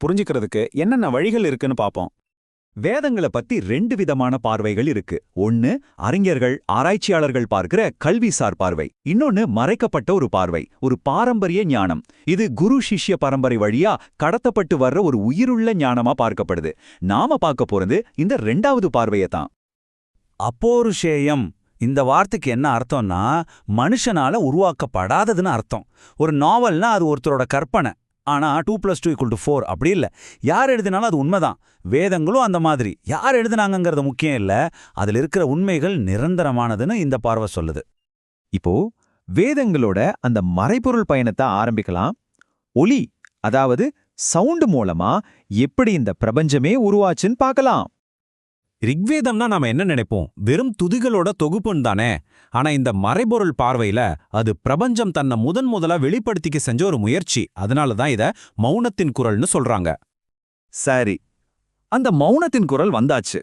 புரிஞ்சுக்கிறதுக்கு என்னென்ன வழிகள் இருக்குன்னு பாப்போம். வேதங்களை பத்தி ரெண்டு விதமான பார்வைகள் இருக்கு. ஒன்னு அறிஞர்கள் ஆராய்ச்சியாளர்கள் பார்க்கிற கல்விசார் பார்வை, இன்னொன்னு மறைக்கப்பட்ட ஒரு பார்வை, ஒரு பாரம்பரிய ஞானம். இது குரு சிஷ்ய பரம்பரை வழியா கடத்தப்பட்டு வர்ற ஒரு உயிருள்ள ஞானமா பார்க்கப்படுது. நாம பார்க்க போறது இந்த ரெண்டாவது பார்வையை தான். அப்போருஷேயம் இந்த வார்த்தைக்கு என்ன அர்த்தம்னா மனுஷனால உருவாக்கப்படாததுன்னு அர்த்தம். ஒரு நாவல்னா அது ஒருத்தரோட கற்பனை. ஆனா 2+2=4 அப்படி இல்ல. யார் எழுதினாலும் அது உண்மைதான். வேதங்களும் அந்த மாதிரி. யார் எழுதினாங்கங்கிறது முக்கியம் இல்ல, அதுல இருக்கிற உண்மைகள் நிரந்தரமானதுன்னு இந்த பார்வை சொல்லுது. இப்போ வேதங்களோட அந்த மறைபொருள் பயணத்தை ஆரம்பிக்கலாம். ஒலி, அதாவது சவுண்ட் மூலமா எப்படி இந்த பிரபஞ்சமே உருவாச்சுன்னு பார்க்கலாம். ரிக்வேதம்னா நாம என்ன நினைப்போம்? வெறும் துதிகளோட தொகுப்புன்னு தானே. ஆனா இந்த மறைபொருள் பார்வையில அது பிரபஞ்சம் தன்னை முதலா வெளிப்படுத்திக்க செஞ்ச ஒரு முயற்சி. அதனால தான் இத மௌனத்தின் குரல்னு சொல்றாங்க. சரி, அந்த மௌனத்தின் குரல் வந்தாச்சு.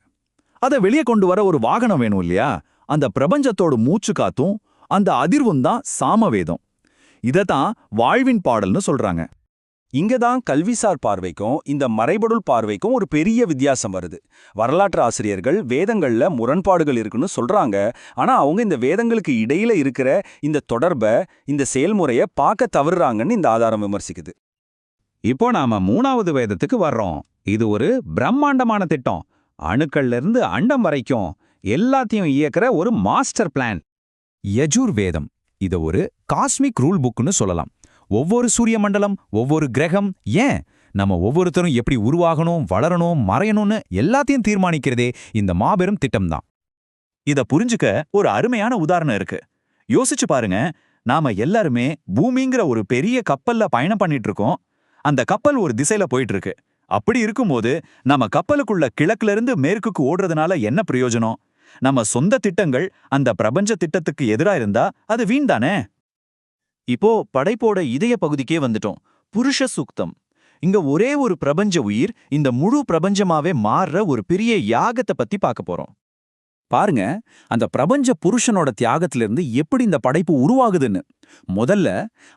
அதை வெளியே கொண்டு வர ஒரு வாகனம் வேணும் இல்லையா? அந்த பிரபஞ்சத்தோட மூச்சு காத்தும் அந்த அதிர்வும் தான் சாமவேதம். இதத்தான் வாழ்வின் பாடல்னு சொல்றாங்க. இங்கதான் கல்விசார் பார்வைக்கும் இந்த மறைபொருள் பார்வைக்கும் ஒரு பெரிய வித்தியாசம் வருது. வரலாற்று ஆசிரியர்கள் வேதங்கள்ல முரண்பாடுகள் இருக்குன்னு சொல்றாங்க. ஆனா அவங்க இந்த வேதங்களுக்கு இடையில இருக்கிற இந்த தொடர்பை, இந்த செயல்முறையை பார்க்க தவறுறாங்கன்னு இந்த ஆதாரம் விமர்சிக்குது. இப்போ நாம மூணாவது வேதத்துக்கு வர்றோம். இது ஒரு பிரம்மாண்டமான திட்டம். அணுக்கள்ல இருந்து அண்டம் வரைக்கும் எல்லாத்தையும் இயக்குற ஒரு மாஸ்டர் பிளான். யஜுர் வேதம் இத ஒரு காஸ்மிக் ரூல் புக்னு சொல்லலாம். ஒவ்வொரு சூரிய மண்டலம், ஒவ்வொரு கிரகம், ஏன் நம்ம ஒவ்வொருத்தரும் எப்படி உருவாகணும், வளரணும், மறையணும்னு எல்லாத்தையும் தீர்மானிக்கிறதே இந்த மாபெரும் திட்டம்தான். இத புரிஞ்சுக்க ஒரு அருமையான உதாரணம் இருக்கு. யோசிச்சு பாருங்க. நாம எல்லாருமே பூமிங்கிற ஒரு பெரிய கப்பல்ல பயணம் பண்ணிட்டு இருக்கோம். அந்த கப்பல் ஒரு திசையில போயிட்டு இருக்கு. அப்படி இருக்கும்போது நம்ம கப்பலுக்குள்ள கிழக்குல இருந்து மேற்குக்கு ஓடுறதுனால என்ன பிரயோஜனம்? நம்ம சொந்த திட்டங்கள் அந்த பிரபஞ்ச திட்டத்துக்கு எதிரா இருந்தா அது வீண் தானே? இப்போ படைப்போட இதய பகுதிக்கே வந்துட்டோம். புருஷ சூக்தம். இங்க ஒரே ஒரு பிரபஞ்ச உயிர் இந்த முழு பிரபஞ்சமாவே மாறுற ஒரு பெரிய யாகத்தை பத்தி பார்க்க போறோம். பாருங்க, அந்த பிரபஞ்ச புருஷனோட தியாகத்திலிருந்து எப்படி இந்த படைப்பு உருவாகுதுன்னு. முதல்ல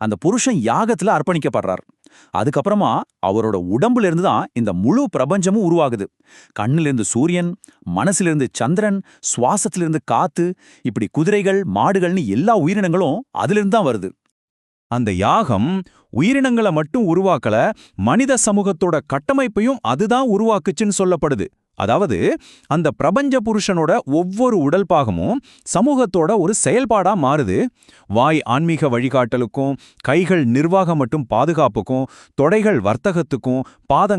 அந்த புருஷன் யாகத்துல அர்ப்பணிக்கப்படுறார். அதுக்கப்புறமா அவரோட உடம்புல இருந்து தான் இந்த முழு பிரபஞ்சமும் உருவாகுது. கண்ணிலிருந்து சூரியன், மனசிலிருந்து சந்திரன், சுவாசத்திலிருந்து காத்து, இப்படி குதிரைகள், மாடுகள்னு எல்லா உயிரினங்களும் அதிலிருந்து தான் வருது. அந்த யாகம் உயிரினங்களை மட்டும் உருவாக்கல, மனித சமூகத்தோட கட்டமைப்பையும் அதுதான் உருவாக்குச்சுன்னு சொல்லப்படுது. அதாவது அந்த பிரபஞ்ச புருஷனோட ஒவ்வொரு உடல் பாகமும் சமூகத்தோட ஒரு செயல்பாடா மாறுது. வாய் ஆன்மீக வழிகாட்டலுக்கும், கைகள் நிர்வாகம் மற்றும் பாதுகாப்புக்கும், தொடைகள் வர்த்தகத்துக்கும், பாதங்கள்